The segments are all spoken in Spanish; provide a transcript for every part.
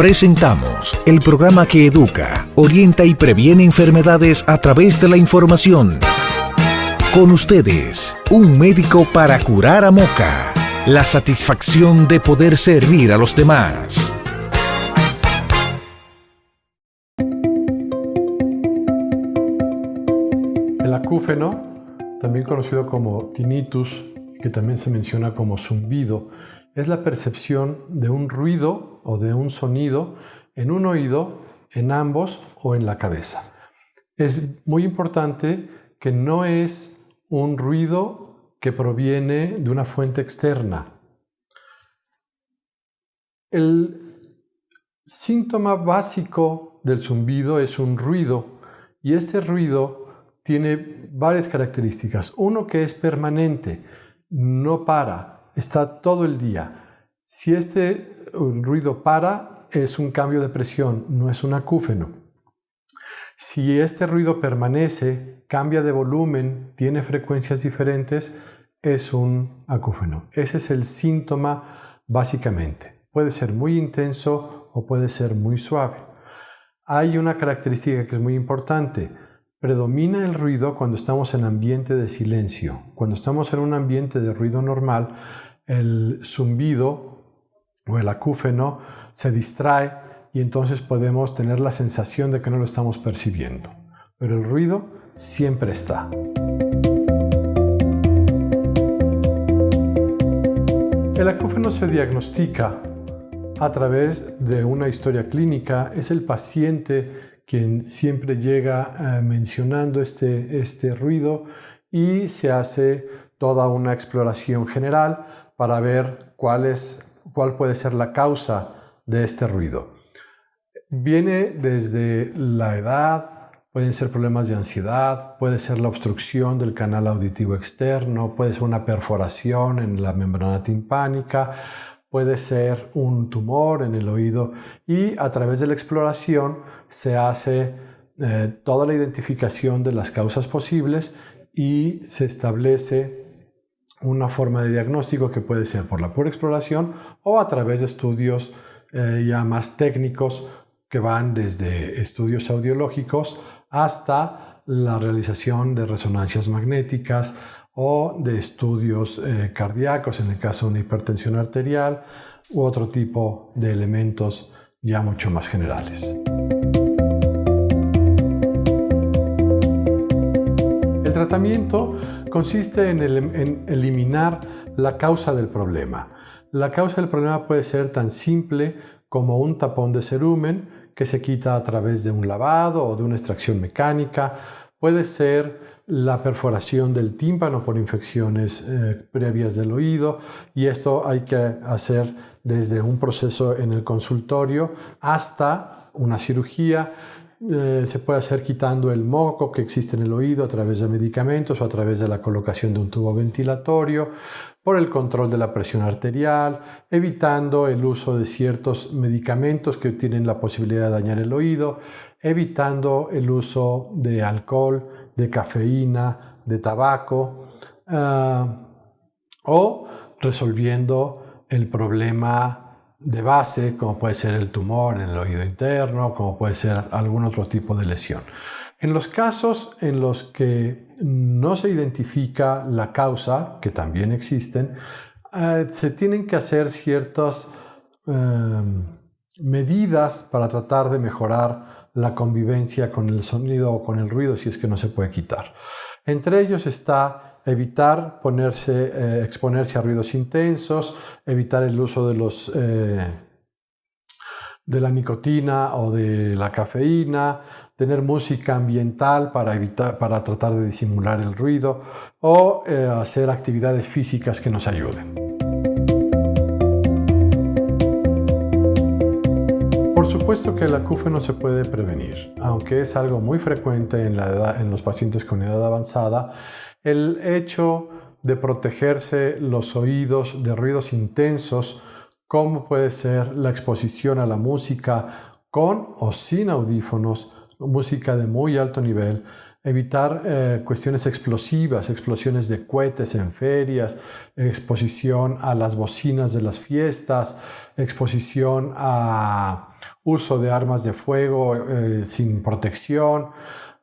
Presentamos el programa que educa, orienta y previene enfermedades a través de la información. Con ustedes, un médico para curar a Moca. La satisfacción de poder servir a los demás. El acúfeno, también conocido como tinnitus, que también se menciona como zumbido, es la percepción de un ruido o de un sonido en un oído, en ambos o en la cabeza. Es muy importante que no es un ruido que proviene de una fuente externa. El síntoma básico del zumbido es un ruido, y este ruido tiene varias características. Uno, que es permanente, no para, está todo el día. Si este ruido para, es un cambio de presión, no es un acúfeno. Si este ruido permanece, cambia de volumen, tiene frecuencias diferentes, es un acúfeno. Ese es el síntoma básicamente. Puede ser muy intenso o puede ser muy suave. Hay una característica que es muy importante. Predomina el ruido cuando estamos en ambiente de silencio. Cuando estamos en un ambiente de ruido normal, el zumbido o el acúfeno se distrae y entonces podemos tener la sensación de que no lo estamos percibiendo. Pero el ruido siempre está. El acúfeno se diagnostica a través de una historia clínica. Es el paciente quien siempre llega mencionando este ruido, y se hace toda una exploración general para ver cuál puede ser la causa de este ruido. Viene desde la edad, pueden ser problemas de ansiedad, puede ser la obstrucción del canal auditivo externo, puede ser una perforación en la membrana timpánica, puede ser un tumor en el oído, y a través de la exploración se hace toda la identificación de las causas posibles y se establece una forma de diagnóstico que puede ser por la pura exploración o a través de estudios ya más técnicos, que van desde estudios audiológicos hasta la realización de resonancias magnéticas o de estudios cardíacos en el caso de una hipertensión arterial u otro tipo de elementos ya mucho más generales. El tratamiento consiste en eliminar la causa del problema. La causa del problema puede ser tan simple como un tapón de cerumen que se quita a través de un lavado o de una extracción mecánica. Puede ser la perforación del tímpano por infecciones previas del oído, y esto hay que hacer desde un proceso en el consultorio hasta una cirugía. Se puede hacer quitando el moco que existe en el oído a través de medicamentos o a través de la colocación de un tubo ventilatorio, por el control de la presión arterial, evitando el uso de ciertos medicamentos que tienen la posibilidad de dañar el oído, evitando el uso de alcohol, de cafeína, de tabaco, o resolviendo el problema de base, como puede ser el tumor en el oído interno, como puede ser algún otro tipo de lesión. En los casos en los que no se identifica la causa, que también existen, se tienen que hacer ciertas medidas para tratar de mejorar la convivencia con el sonido o con el ruido, si es que no se puede quitar. Entre ellos está evitar exponerse a ruidos intensos, evitar el uso de la nicotina o de la cafeína, tener música ambiental para tratar de disimular el ruido, o hacer actividades físicas que nos ayuden. Por supuesto que el acúfeno se puede prevenir, aunque es algo muy frecuente en los pacientes con edad avanzada. El hecho de protegerse los oídos de ruidos intensos, como puede ser la exposición a la música con o sin audífonos, música de muy alto nivel, Evitar cuestiones explosivas, explosiones de cohetes en ferias, exposición a las bocinas de las fiestas, exposición a uso de armas de fuego sin protección,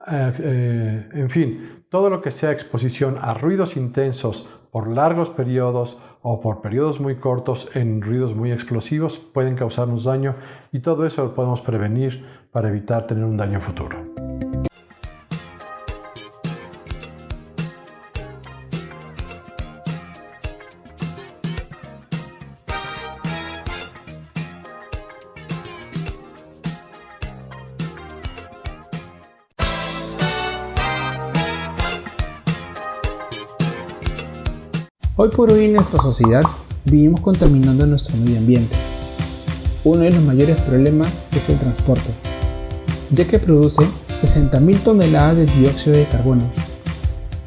en fin, todo lo que sea exposición a ruidos intensos por largos periodos o por periodos muy cortos en ruidos muy explosivos pueden causarnos daño, y todo eso lo podemos prevenir para evitar tener un daño futuro. Hoy por hoy en nuestra sociedad vivimos contaminando nuestro medio ambiente. Uno de los mayores problemas es el transporte, ya que produce 60.000 toneladas de dióxido de carbono,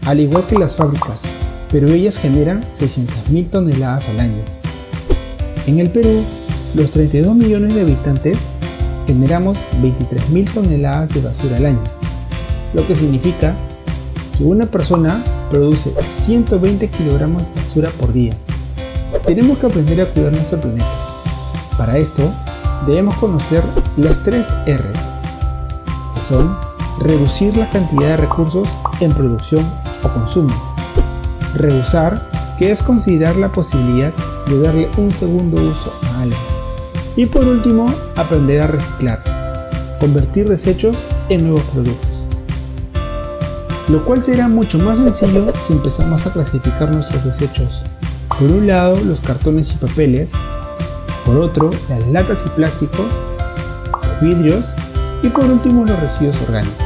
al igual que las fábricas, pero ellas generan 600.000 toneladas al año. En el Perú, los 32 millones de habitantes generamos 23.000 toneladas de basura al año, lo que significa que una persona produce 120 kilogramos de basura por día. Tenemos que aprender a cuidar nuestro planeta. Para esto, debemos conocer las 3 R's, que son reducir la cantidad de recursos en producción o consumo, reusar, que es considerar la posibilidad de darle un segundo uso a algo, y por último, aprender a reciclar, convertir desechos en nuevos productos. Lo cual será mucho más sencillo si empezamos a clasificar nuestros desechos. Por un lado, los cartones y papeles, por otro, las latas y plásticos, los vidrios y por último, los residuos orgánicos.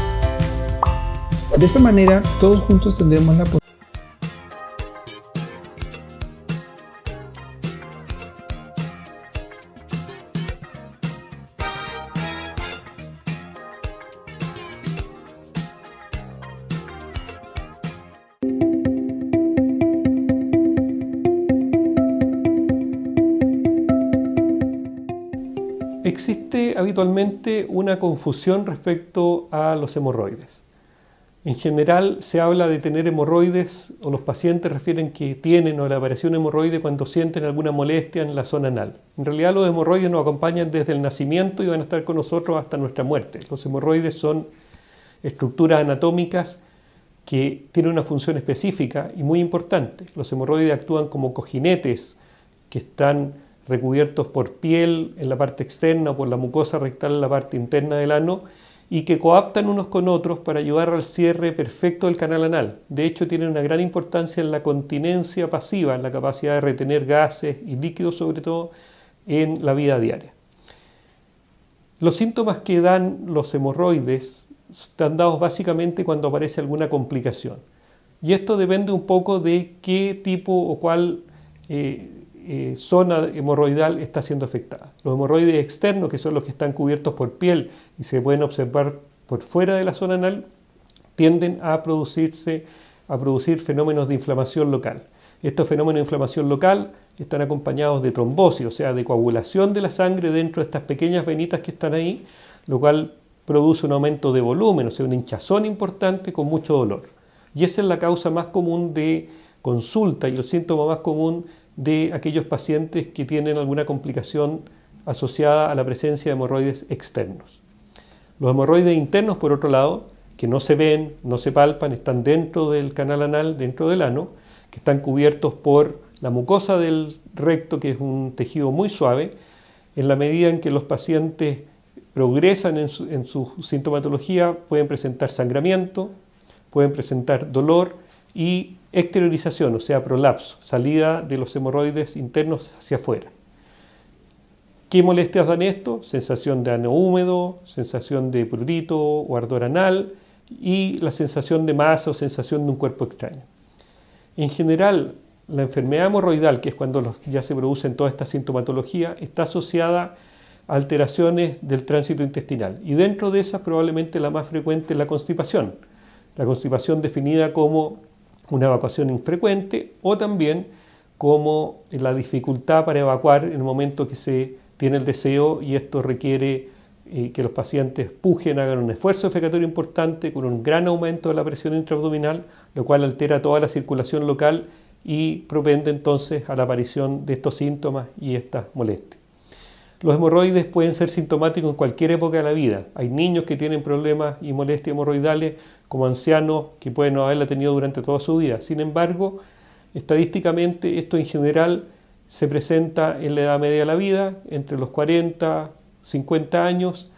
De esta manera, todos juntos tendremos la posibilidad. Existe habitualmente una confusión respecto a los hemorroides. En general se habla de tener hemorroides, o los pacientes refieren que tienen o le apareció un hemorroide cuando sienten alguna molestia en la zona anal. En realidad los hemorroides nos acompañan desde el nacimiento y van a estar con nosotros hasta nuestra muerte. Los hemorroides son estructuras anatómicas que tienen una función específica y muy importante. Los hemorroides actúan como cojinetes que están recubiertos por piel en la parte externa o por la mucosa rectal en la parte interna del ano, y que coaptan unos con otros para ayudar al cierre perfecto del canal anal. De hecho, tienen una gran importancia en la continencia pasiva, en la capacidad de retener gases y líquidos, sobre todo en la vida diaria. Los síntomas que dan los hemorroides están dados básicamente cuando aparece alguna complicación. Y esto depende un poco de qué tipo o cuál zona hemorroidal está siendo afectada. Los hemorroides externos, que son los que están cubiertos por piel y se pueden observar por fuera de la zona anal, tienden a producir fenómenos de inflamación local. Estos fenómenos de inflamación local están acompañados de trombosis, o sea, de coagulación de la sangre dentro de estas pequeñas venitas que están ahí, lo cual produce un aumento de volumen, o sea, una hinchazón importante con mucho dolor. Y esa es la causa más común de consulta y el síntoma más común de aquellos pacientes que tienen alguna complicación asociada a la presencia de hemorroides externos. Los hemorroides internos, por otro lado, que no se ven, no se palpan, están dentro del canal anal, dentro del ano, que están cubiertos por la mucosa del recto, que es un tejido muy suave. En la medida en que los pacientes progresan en su sintomatología, pueden presentar sangramiento, pueden presentar dolor y exteriorización, o sea, prolapso, salida de los hemorroides internos hacia afuera. ¿Qué molestias dan esto? Sensación de ano húmedo, sensación de prurito o ardor anal y la sensación de masa o sensación de un cuerpo extraño. En general, la enfermedad hemorroidal, que es cuando ya se producen toda esta sintomatología, está asociada a alteraciones del tránsito intestinal. Y dentro de esas, probablemente la más frecuente es la constipación. La constipación definida como una evacuación infrecuente o también como la dificultad para evacuar en el momento que se tiene el deseo y esto requiere que los pacientes pujen, hagan un esfuerzo defecatorio importante con un gran aumento de la presión intraabdominal, lo cual altera toda la circulación local y propende entonces a la aparición de estos síntomas y estas molestias. Los hemorroides pueden ser sintomáticos en cualquier época de la vida. Hay niños que tienen problemas y molestias hemorroidales, como ancianos que pueden no haberla tenido durante toda su vida. Sin embargo, estadísticamente esto en general se presenta en la edad media de la vida, entre los 40, 50 años,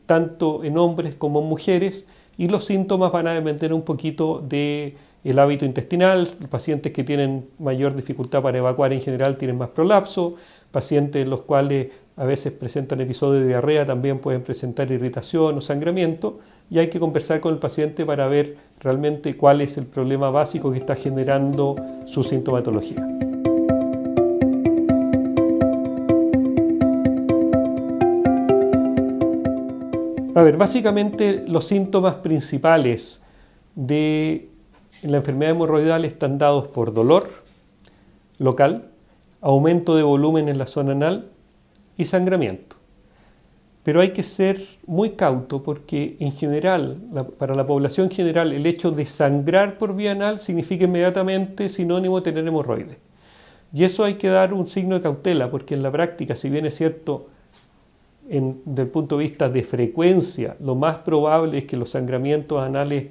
tanto en hombres como en mujeres, y los síntomas van a depender un poquito del hábito intestinal. Los pacientes que tienen mayor dificultad para evacuar en general tienen más prolapso, pacientes en los cuales a veces presentan episodios de diarrea también pueden presentar irritación o sangramiento, y hay que conversar con el paciente para ver realmente cuál es el problema básico que está generando su sintomatología. A ver, básicamente los síntomas principales de la enfermedad hemorroidal están dados por dolor local, aumento de volumen en la zona anal y sangramiento. Pero hay que ser muy cauto porque en general, para la población general, el hecho de sangrar por vía anal significa inmediatamente sinónimo de tener hemorroides. Y eso hay que dar un signo de cautela porque en la práctica, si bien es cierto, desde el punto de vista de frecuencia, lo más probable es que los sangramientos anales,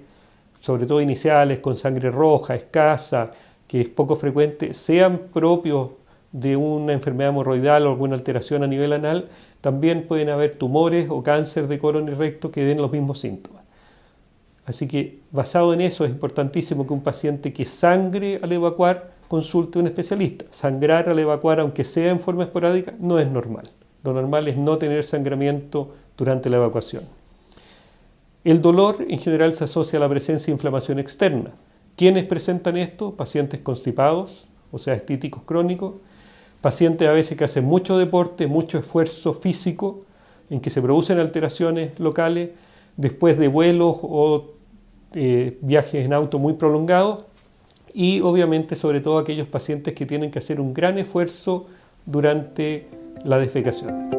sobre todo iniciales, con sangre roja, escasa, que es poco frecuente, sean propios de una enfermedad hemorroidal o alguna alteración a nivel anal, también pueden haber tumores o cáncer de colon y recto que den los mismos síntomas. Así que, basado en eso, es importantísimo que un paciente que sangre al evacuar consulte a un especialista. Sangrar al evacuar, aunque sea en forma esporádica, no es normal. Lo normal es no tener sangramiento durante la evacuación. El dolor en general se asocia a la presencia de inflamación externa. ¿Quiénes presentan esto? Pacientes constipados, o sea, estíticos crónicos, pacientes a veces que hacen mucho deporte, mucho esfuerzo físico, en que se producen alteraciones locales, después de vuelos o viajes en auto muy prolongados, y obviamente sobre todo aquellos pacientes que tienen que hacer un gran esfuerzo durante la defecación.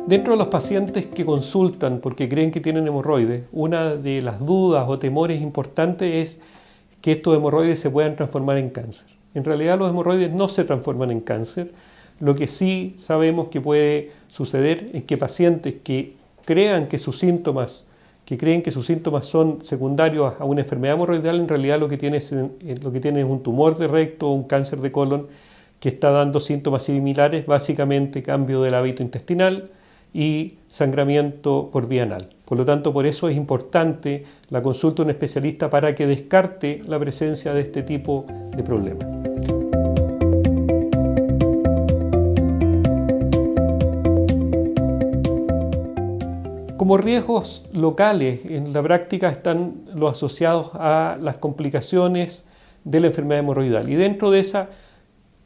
Dentro de los pacientes que consultan porque creen que tienen hemorroides, una de las dudas o temores importantes es que estos hemorroides se puedan transformar en cáncer. En realidad los hemorroides no se transforman en cáncer. Lo que sí sabemos que puede suceder es que pacientes que creen que sus síntomas son secundarios a una enfermedad hemorroidal, en realidad lo que tiene es un tumor de recto o un cáncer de colon que está dando síntomas similares, básicamente cambio del hábito intestinal y sangramiento por vía anal. Por lo tanto, por eso es importante la consulta de un especialista para que descarte la presencia de este tipo de problemas. Como riesgos locales, en la práctica están los asociados a las complicaciones de la enfermedad hemorroidal. Y dentro de esa,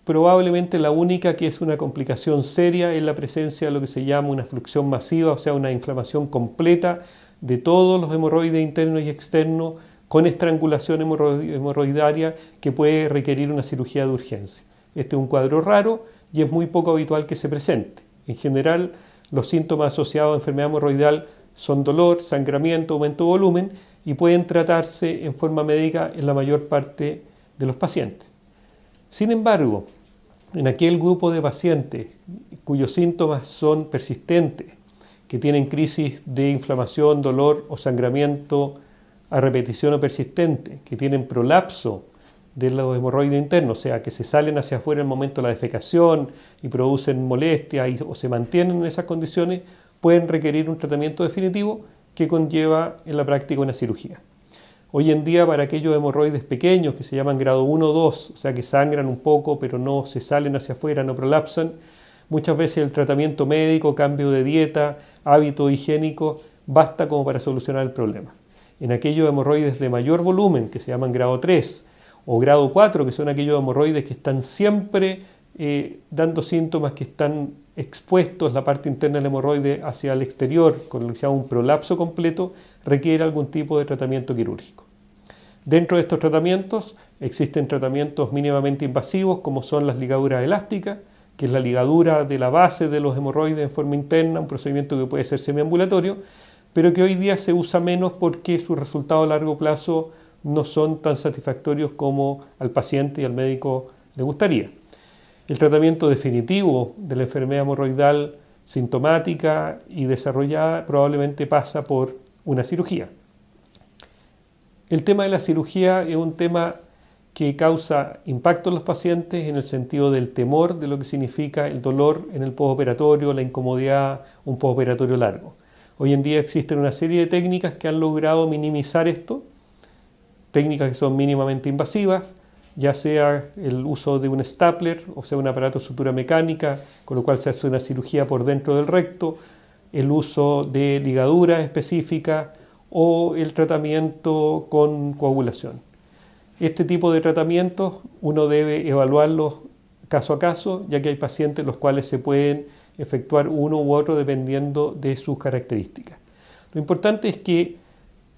probablemente la única que es una complicación seria es la presencia de lo que se llama una fluxión masiva, o sea, una inflamación completa de todos los hemorroides internos y externos con estrangulación hemorroidaria que puede requerir una cirugía de urgencia. Este es un cuadro raro y es muy poco habitual que se presente. En general, los síntomas asociados a enfermedad hemorroidal son dolor, sangramiento, aumento de volumen y pueden tratarse en forma médica en la mayor parte de los pacientes. Sin embargo, en aquel grupo de pacientes cuyos síntomas son persistentes, que tienen crisis de inflamación, dolor o sangramiento a repetición o persistente, que tienen prolapso de los hemorroides internos, o sea, que se salen hacia afuera en el momento de la defecación y producen molestias o se mantienen en esas condiciones, pueden requerir un tratamiento definitivo que conlleva en la práctica una cirugía. Hoy en día, para aquellos hemorroides pequeños que se llaman grado 1 o 2, o sea, que sangran un poco pero no se salen hacia afuera, no prolapsan, muchas veces el tratamiento médico, cambio de dieta, hábito higiénico, basta como para solucionar el problema. En aquellos hemorroides de mayor volumen, que se llaman grado 3, o grado 4, que son aquellos hemorroides que están siempre dando síntomas que están expuestos la parte interna del hemorroide hacia el exterior, con lo que se llama un prolapso completo, requiere algún tipo de tratamiento quirúrgico. Dentro de estos tratamientos existen tratamientos mínimamente invasivos como son las ligaduras elásticas, que es la ligadura de la base de los hemorroides en forma interna, un procedimiento que puede ser semiambulatorio, pero que hoy día se usa menos porque sus resultados a largo plazo no son tan satisfactorios como al paciente y al médico le gustaría. El tratamiento definitivo de la enfermedad hemorroidal sintomática y desarrollada probablemente pasa por una cirugía. El tema de la cirugía es un tema que causa impacto en los pacientes en el sentido del temor de lo que significa el dolor en el postoperatorio, la incomodidad, un postoperatorio largo. Hoy en día existen una serie de técnicas que han logrado minimizar esto, técnicas que son mínimamente invasivas, ya sea el uso de un stapler, o sea un aparato de sutura mecánica, con lo cual se hace una cirugía por dentro del recto, el uso de ligaduras específicas o el tratamiento con coagulación. Este tipo de tratamientos uno debe evaluarlos caso a caso, ya que hay pacientes los cuales se pueden efectuar uno u otro dependiendo de sus características. Lo importante es que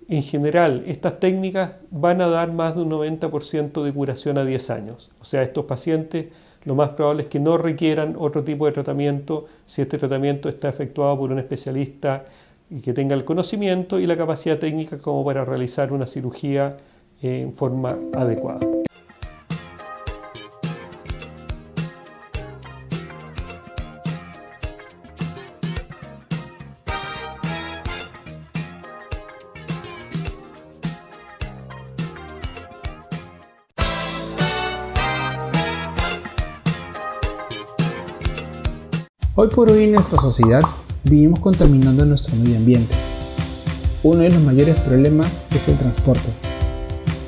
en general estas técnicas van a dar más de un 90% de curación a 10 años. O sea, estos pacientes lo más probable es que no requieran otro tipo de tratamiento si este tratamiento está efectuado por un especialista y que tenga el conocimiento y la capacidad técnica como para realizar una cirugía en forma adecuada. Hoy por hoy en nuestra sociedad vivimos contaminando nuestro medio ambiente. Uno de los mayores problemas es el transporte,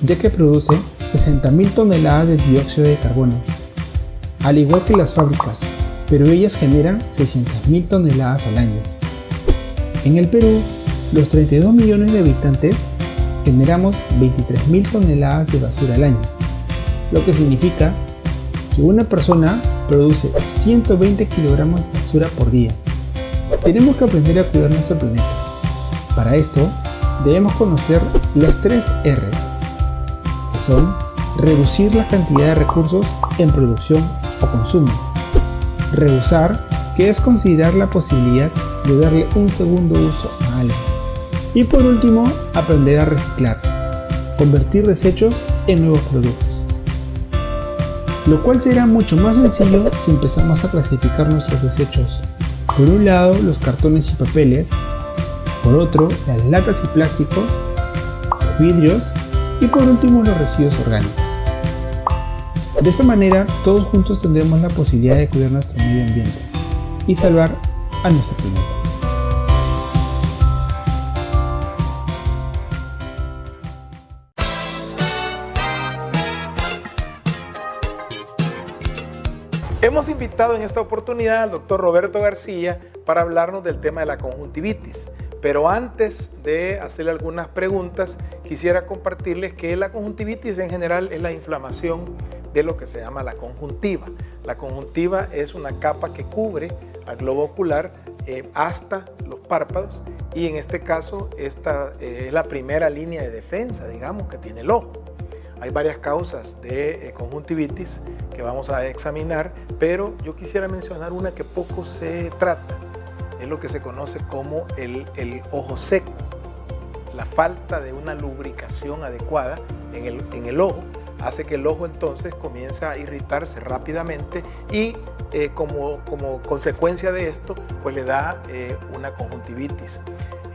ya que produce 60.000 toneladas de dióxido de carbono, al igual que las fábricas, pero ellas generan 600.000 toneladas al año. En el Perú, los 32 millones de habitantes generamos 23.000 toneladas de basura al año, lo que significa que una persona produce 120 kilogramos de basura por día. Tenemos que aprender a cuidar nuestro planeta. Para esto, debemos conocer las 3 R's, que son reducir la cantidad de recursos en producción o consumo, reusar, que es considerar la posibilidad de darle un segundo uso a algo, y por último, aprender a reciclar, convertir desechos en nuevos productos. Lo cual será mucho más sencillo si empezamos a clasificar nuestros desechos. Por un lado, los cartones y papeles, por otro, las latas y plásticos, los vidrios y por último los residuos orgánicos. De esta manera, todos juntos tendremos la posibilidad de cuidar nuestro medio ambiente y salvar a nuestro planeta. Hemos invitado en esta oportunidad al doctor Roberto García para hablarnos del tema de la conjuntivitis. Pero antes de hacerle algunas preguntas, quisiera compartirles que la conjuntivitis en general es la inflamación de lo que se llama la conjuntiva. La conjuntiva es una capa que cubre al globo ocular hasta los párpados y en este caso esta es la primera línea de defensa, digamos, que tiene el ojo. Hay varias causas de conjuntivitis que vamos a examinar, pero yo quisiera mencionar una que poco se trata. Es lo que se conoce como el ojo seco. La falta de una lubricación adecuada en el ojo hace que el ojo entonces comience a irritarse rápidamente y como consecuencia de esto pues le da una conjuntivitis.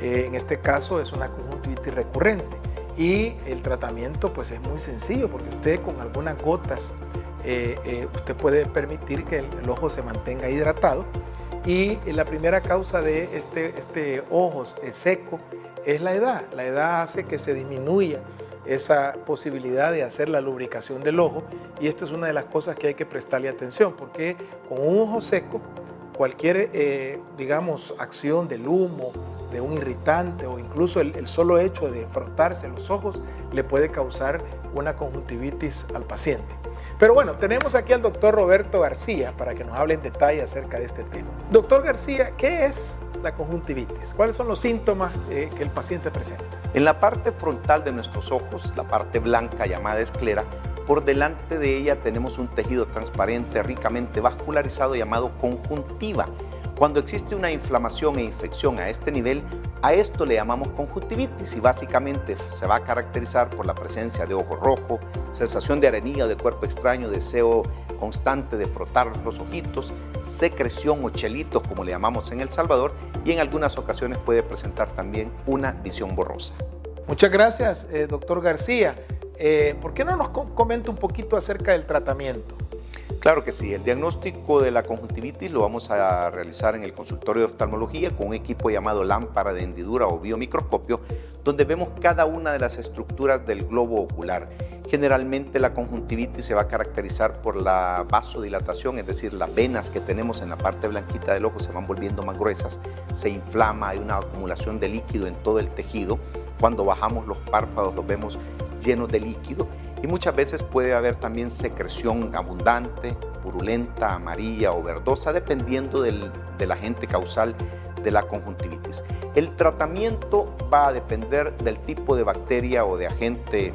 En este caso es una conjuntivitis recurrente. Y el tratamiento pues es muy sencillo porque usted con algunas gotas usted puede permitir que el ojo se mantenga hidratado y la primera causa de este ojo seco es la edad. La edad hace que se disminuya esa posibilidad de hacer la lubricación del ojo y esta es una de las cosas que hay que prestarle atención porque con un ojo seco cualquier digamos acción del humo, de un irritante o incluso el solo hecho de frotarse los ojos le puede causar una conjuntivitis al paciente. Pero bueno, tenemos aquí al doctor Roberto García para que nos hable en detalle acerca de este tema. Doctor García, ¿qué es la conjuntivitis? ¿Cuáles son los síntomas que el paciente presenta? En la parte frontal de nuestros ojos, la parte blanca llamada esclera, por delante de ella tenemos un tejido transparente ricamente vascularizado llamado conjuntiva. Cuando existe una inflamación e infección a este nivel, a esto le llamamos conjuntivitis y básicamente se va a caracterizar por la presencia de ojo rojo, sensación de arenilla o de cuerpo extraño, deseo constante de frotar los ojitos, secreción o chelitos como le llamamos en El Salvador, y en algunas ocasiones puede presentar también una visión borrosa. Muchas gracias, doctor García. ¿Por qué no nos comenta un poquito acerca del tratamiento? Claro que sí, el diagnóstico de la conjuntivitis lo vamos a realizar en el consultorio de oftalmología con un equipo llamado lámpara de hendidura o biomicroscopio, donde vemos cada una de las estructuras del globo ocular. Generalmente la conjuntivitis se va a caracterizar por la vasodilatación, es decir, las venas que tenemos en la parte blanquita del ojo se van volviendo más gruesas, se inflama, hay una acumulación de líquido en todo el tejido. Cuando bajamos los párpados los vemos llenos de líquido y muchas veces puede haber también secreción abundante, purulenta, amarilla o verdosa, dependiendo del agente causal de la conjuntivitis. El tratamiento va a depender del tipo de bacteria o de agente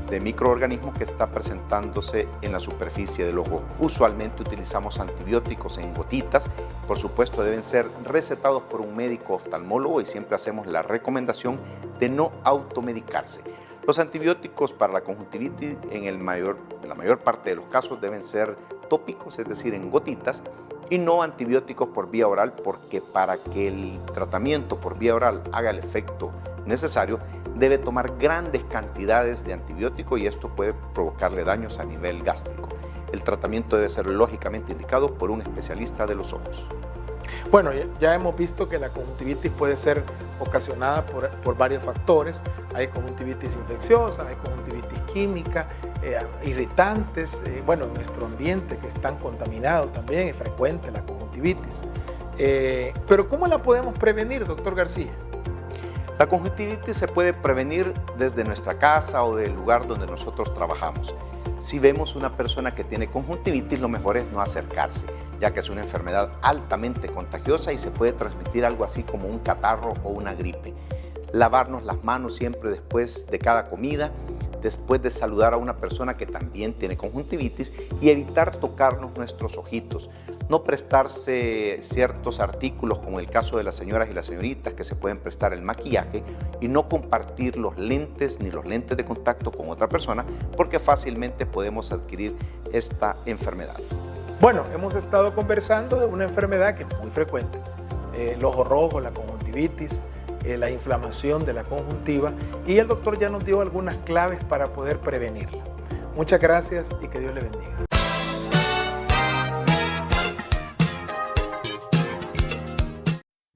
de microorganismo que está presentándose en la superficie del ojo. Usualmente utilizamos antibióticos en gotitas, por supuesto deben ser recetados por un médico oftalmólogo y siempre hacemos la recomendación de no automedicarse. Los antibióticos para la conjuntivitis en la mayor parte de los casos deben ser tópicos, es decir, en gotitas, y no antibióticos por vía oral, porque para que el tratamiento por vía oral haga el efecto necesario, debe tomar grandes cantidades de antibiótico y esto puede provocarle daños a nivel gástrico. El tratamiento debe ser lógicamente indicado por un especialista de los ojos. Bueno, ya hemos visto que la conjuntivitis puede ser ocasionada por varios factores. Hay conjuntivitis infecciosa, hay conjuntivitis química, irritantes. Bueno, en nuestro ambiente que es tan contaminado también es frecuente la conjuntivitis. Pero ¿cómo la podemos prevenir, doctor García? La conjuntivitis se puede prevenir desde nuestra casa o del lugar donde nosotros trabajamos. Si vemos una persona que tiene conjuntivitis, lo mejor es no acercarse, ya que es una enfermedad altamente contagiosa y se puede transmitir algo así como un catarro o una gripe. Lavarnos las manos siempre después de cada comida, después de saludar a una persona que también tiene conjuntivitis y evitar tocarnos nuestros ojitos. No prestarse ciertos artículos, como el caso de las señoras y las señoritas que se pueden prestar el maquillaje, y no compartir los lentes ni los lentes de contacto con otra persona porque fácilmente podemos adquirir esta enfermedad. Bueno, hemos estado conversando de una enfermedad que es muy frecuente, el ojo rojo, la conjuntivitis, la inflamación de la conjuntiva, y el doctor ya nos dio algunas claves para poder prevenirla. Muchas gracias y que Dios le bendiga.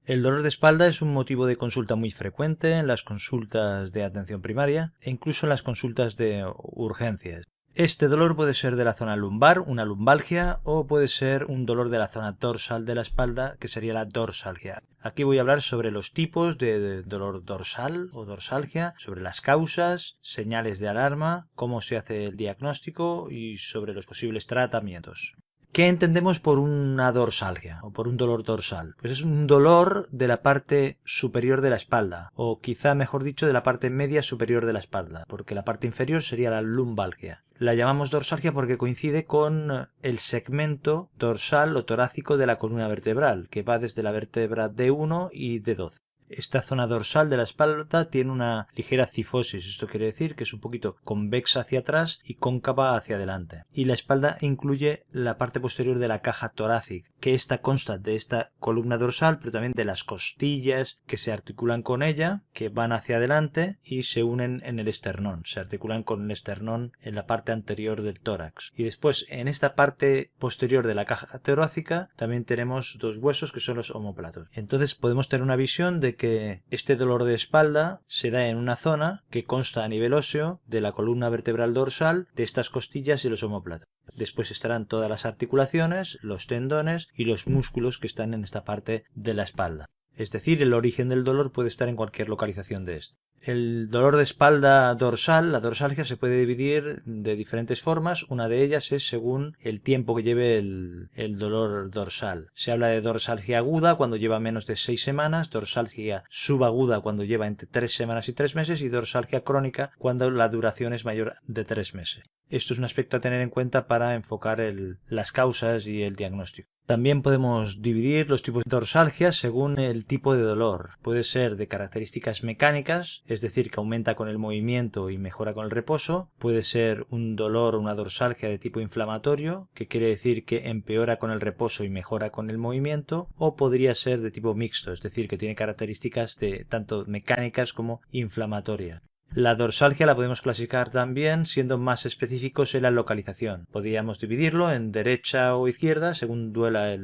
El dolor de espalda es un motivo de consulta muy frecuente en las consultas de atención primaria e incluso en las consultas de urgencias. Este dolor puede ser de la zona lumbar, una lumbalgia, o puede ser un dolor de la zona dorsal de la espalda, que sería la dorsalgia. Aquí voy a hablar sobre los tipos de dolor dorsal o dorsalgia, sobre las causas, señales de alarma, cómo se hace el diagnóstico y sobre los posibles tratamientos. ¿Qué entendemos por una dorsalgia o por un dolor dorsal? Pues es un dolor de la parte superior de la espalda, o quizá mejor dicho de la parte media superior de la espalda, porque la parte inferior sería la lumbalgia. La llamamos dorsalgia porque coincide con el segmento dorsal o torácico de la columna vertebral, que va desde la vértebra D1 y D12. Esta zona dorsal de la espalda tiene una ligera cifosis, esto quiere decir que es un poquito convexa hacia atrás y cóncava hacia adelante. Y la espalda incluye la parte posterior de la caja torácica, que esta consta de esta columna dorsal, pero también de las costillas que se articulan con ella, que van hacia adelante y se unen en el esternón, se articulan con el esternón en la parte anterior del tórax. Y después en esta parte posterior de la caja torácica también tenemos dos huesos que son los omóplatos. Entonces podemos tener una visión de que este dolor de espalda se da en una zona que consta a nivel óseo de la columna vertebral dorsal, de estas costillas y los omóplatos. Después estarán todas las articulaciones, los tendones y los músculos que están en esta parte de la espalda. Es decir, el origen del dolor puede estar en cualquier localización de este. El dolor de espalda dorsal, la dorsalgia, se puede dividir de diferentes formas. Una de ellas es según el tiempo que lleve el dolor dorsal. Se habla de dorsalgia aguda cuando lleva menos de 6 semanas, dorsalgia subaguda cuando lleva entre 3 semanas y 3 meses y dorsalgia crónica cuando la duración es mayor de 3 meses. Esto es un aspecto a tener en cuenta para enfocar las causas y el diagnóstico. También podemos dividir los tipos de dorsalgia según el tipo de dolor. Puede ser de características mecánicas, es decir, que aumenta con el movimiento y mejora con el reposo. Puede ser un dolor o una dorsalgia de tipo inflamatorio, que quiere decir que empeora con el reposo y mejora con el movimiento. O podría ser de tipo mixto, es decir, que tiene características de tanto mecánicas como inflamatorias. La dorsalgia la podemos clasificar también siendo más específicos en la localización. Podríamos dividirlo en derecha o izquierda según duela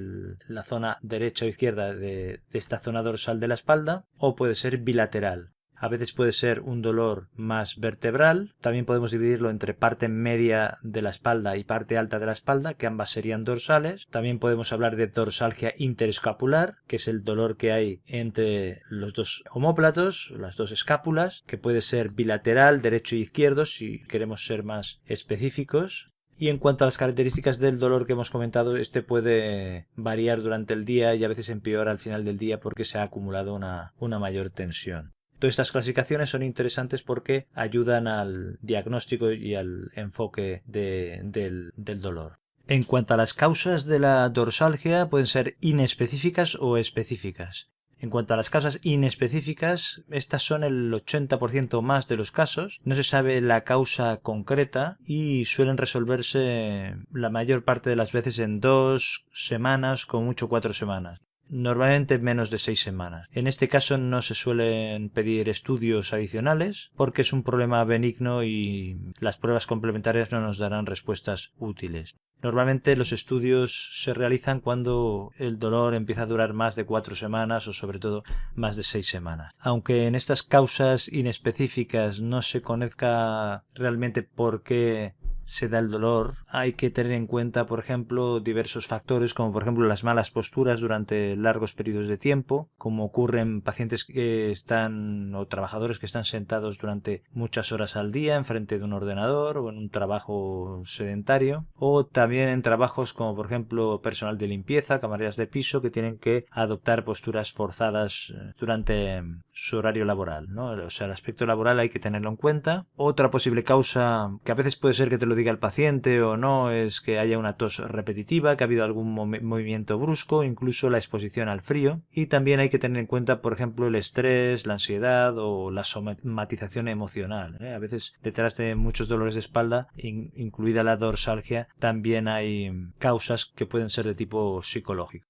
la zona derecha o izquierda de esta zona dorsal de la espalda, o puede ser bilateral. A veces puede ser un dolor más vertebral. También podemos dividirlo entre parte media de la espalda y parte alta de la espalda, que ambas serían dorsales. También podemos hablar de dorsalgia interescapular, que es el dolor que hay entre los dos omóplatos, las dos escápulas, que puede ser bilateral, derecho e izquierdo, si queremos ser más específicos. Y en cuanto a las características del dolor que hemos comentado, este puede variar durante el día y a veces empeora al final del día porque se ha acumulado una mayor tensión. Todas estas clasificaciones son interesantes porque ayudan al diagnóstico y al enfoque del dolor. En cuanto a las causas de la dorsalgia, pueden ser inespecíficas o específicas. En cuanto a las causas inespecíficas, estas son el 80% más de los casos. No se sabe la causa concreta y suelen resolverse la mayor parte de las veces en 2 semanas, como mucho 4 semanas. Normalmente menos de 6 semanas. En este caso no se suelen pedir estudios adicionales porque es un problema benigno y las pruebas complementarias no nos darán respuestas útiles. Normalmente los estudios se realizan cuando el dolor empieza a durar más de 4 semanas o sobre todo más de 6 semanas. Aunque en estas causas inespecíficas no se conozca realmente por qué se da el dolor, hay que tener en cuenta, por ejemplo, diversos factores como por ejemplo las malas posturas durante largos periodos de tiempo, como ocurre en pacientes que están o trabajadores que están sentados durante muchas horas al día enfrente de un ordenador o en un trabajo sedentario, o también en trabajos como por ejemplo personal de limpieza, camareras de piso que tienen que adoptar posturas forzadas durante su horario laboral, ¿no? O sea, el aspecto laboral hay que tenerlo en cuenta. Otra posible causa que a veces puede ser que te lo diga el paciente o no es que haya una tos repetitiva, que ha habido algún movimiento brusco, incluso la exposición al frío. Y también hay que tener en cuenta, por ejemplo, el estrés, la ansiedad o la somatización emocional, ¿eh? A veces detrás de muchos dolores de espalda, incluida la dorsalgia, también hay causas que pueden ser de tipo psicológico.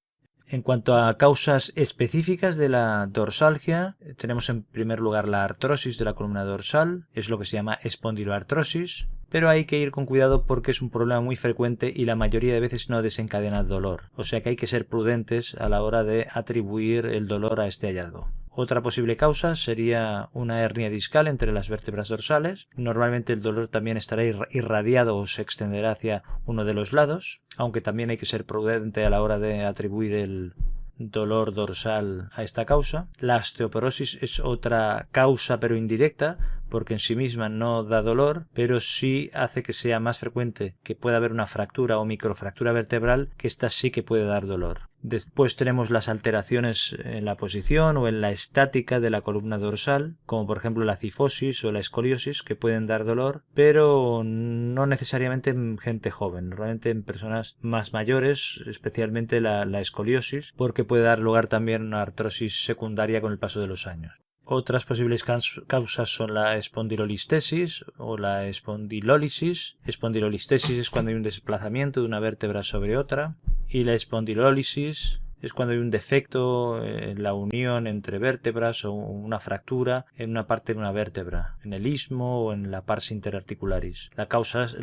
En cuanto a causas específicas de la dorsalgia, tenemos en primer lugar la artrosis de la columna dorsal, es lo que se llama espondiloartrosis, pero hay que ir con cuidado porque es un problema muy frecuente y la mayoría de veces no desencadena dolor, o sea que hay que ser prudentes a la hora de atribuir el dolor a este hallazgo. Otra posible causa sería una hernia discal entre las vértebras dorsales. Normalmente el dolor también estará irradiado o se extenderá hacia uno de los lados, aunque también hay que ser prudente a la hora de atribuir el dolor dorsal a esta causa. La osteoporosis es otra causa pero indirecta, porque en sí misma no da dolor, pero sí hace que sea más frecuente que pueda haber una fractura o microfractura vertebral, que esta sí que puede dar dolor. Después tenemos las alteraciones en la posición o en la estática de la columna dorsal, como por ejemplo la cifosis o la escoliosis, que pueden dar dolor, pero no necesariamente en gente joven, normalmente en personas más mayores, especialmente la escoliosis, porque puede dar lugar también a una artrosis secundaria con el paso de los años. Otras posibles causas son la espondilolistesis o la espondilólisis. Espondilolistesis es cuando hay un desplazamiento de una vértebra sobre otra, y la espondilólisis es cuando hay un defecto en la unión entre vértebras o una fractura en una parte de una vértebra, en el istmo o en la pars interarticularis. Las causas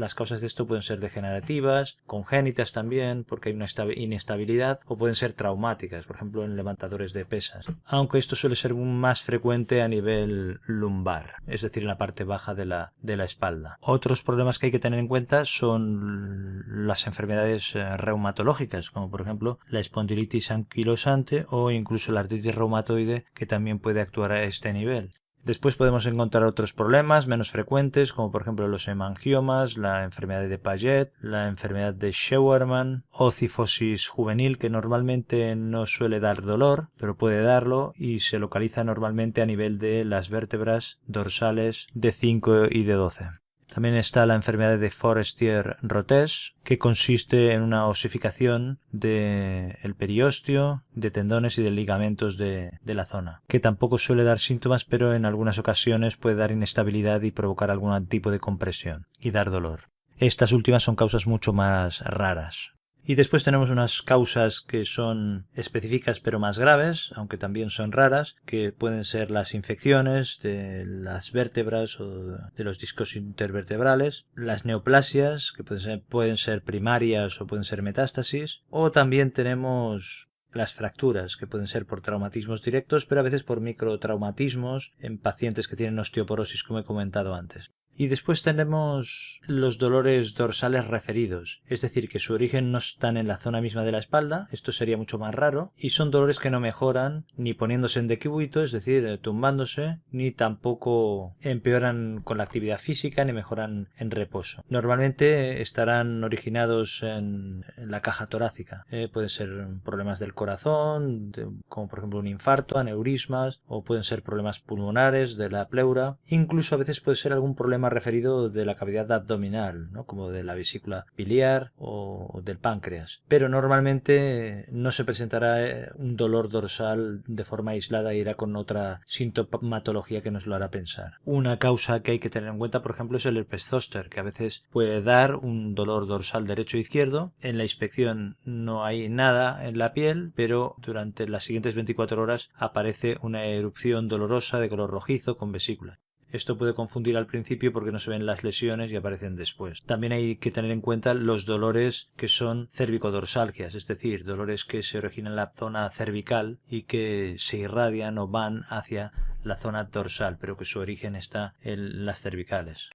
de esto pueden ser degenerativas, congénitas también, porque hay una inestabilidad, o pueden ser traumáticas, por ejemplo en levantadores de pesas. Aunque esto suele ser más frecuente a nivel lumbar, es decir, en la parte baja de la espalda. Otros problemas que hay que tener en cuenta son las enfermedades reumatológicas, como por ejemplo la espondilitis artritis anquilosante o incluso la artritis reumatoide, que también puede actuar a este nivel. Después podemos encontrar otros problemas menos frecuentes, como por ejemplo los hemangiomas, la enfermedad de Paget, la enfermedad de Scheuermann o cifosis juvenil, que normalmente no suele dar dolor, pero puede darlo y se localiza normalmente a nivel de las vértebras dorsales de 5 y de 12. También está la enfermedad de Forestier-Rotes, que consiste en una osificación del periósteo, de tendones y de ligamentos de la zona, que tampoco suele dar síntomas, pero en algunas ocasiones puede dar inestabilidad y provocar algún tipo de compresión y dar dolor. Estas últimas son causas mucho más raras. Y después tenemos unas causas que son específicas pero más graves, aunque también son raras, que pueden ser las infecciones de las vértebras o de los discos intervertebrales, las neoplasias, que pueden ser primarias o pueden ser metástasis, o también tenemos las fracturas, que pueden ser por traumatismos directos, pero a veces por microtraumatismos en pacientes que tienen osteoporosis, como he comentado antes. Y después tenemos los dolores dorsales referidos, es decir, que su origen no están en la zona misma de la espalda, esto sería mucho más raro, y son dolores que no mejoran ni poniéndose en decúbito, es decir, tumbándose, ni tampoco empeoran con la actividad física, ni mejoran en reposo. Normalmente estarán originados en la caja torácica, pueden ser problemas del corazón, como por ejemplo un infarto, aneurismas, o pueden ser problemas pulmonares, de la pleura, incluso a veces puede ser algún problema referido de la cavidad abdominal, ¿no? Como de la vesícula biliar o del páncreas. Pero normalmente no se presentará un dolor dorsal de forma aislada e irá con otra sintomatología que nos lo hará pensar. Una causa que hay que tener en cuenta, por ejemplo, es el herpes zóster, que a veces puede dar un dolor dorsal derecho e izquierdo. En la inspección no hay nada en la piel, pero durante las siguientes 24 horas aparece una erupción dolorosa de color rojizo con vesícula. Esto puede confundir al principio porque no se ven las lesiones y aparecen después. También hay que tener en cuenta los dolores que son cervicodorsalgias, es decir, dolores que se originan en la zona cervical y que se irradian o van hacia la zona dorsal, pero que su origen está en las cervicales.